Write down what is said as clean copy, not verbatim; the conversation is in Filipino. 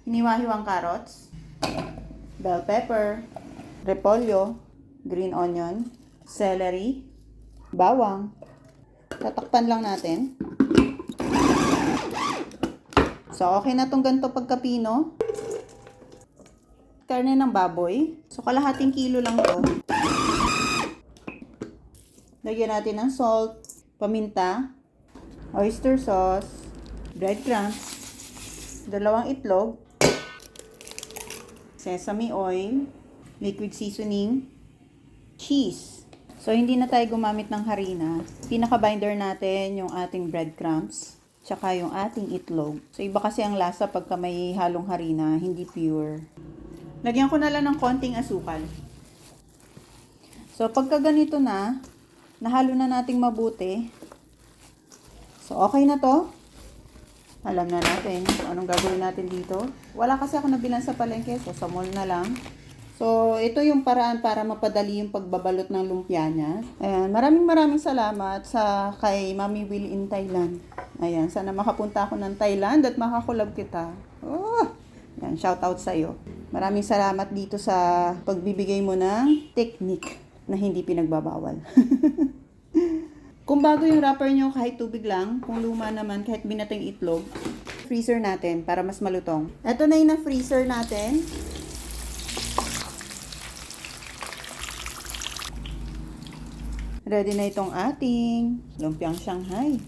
hiniwa-hiwang carrots, bell pepper, repolyo, green onion, celery, bawang. Tatakpan lang natin. So, okay na tong ganito pagkapino. Karne ng baboy. So, kalahating kilo lang to. Lagyan natin ng salt, paminta, oyster sauce, breadcrumbs, 2 itlog, sesame oil, liquid seasoning, cheese. So, hindi na tayo gumamit ng harina. Pinaka-binder natin yung ating breadcrumbs, tsaka yung ating itlog. So, iba kasi ang lasa pagka may halong harina, hindi pure. Lagyan ko na lang ng konting asukal. So, pagka ganito na, nahalo na nating mabuti. So, okay na to. Alam na natin kung anong gagawin natin dito. Wala kasi ako nabilan sa palengke, so sa mall na lang. So, ito yung paraan para mapadali yung pagbabalot ng lumpia niya. Ayan, maraming salamat sa kay Mami Will in Thailand. Ayan, sana makapunta ako ng Thailand at makakulab kita. Oh, ayan, shout out sa iyo. Maraming salamat dito sa pagbibigay mo ng technique na hindi pinagbabawal. Kung bago yung wrapper nyo, kahit tubig lang. Kung luma naman, kahit binating itlog. Freezer natin para mas malutong. Ito na yung na-freezer natin. Ready na itong ating lumpiang Shanghai.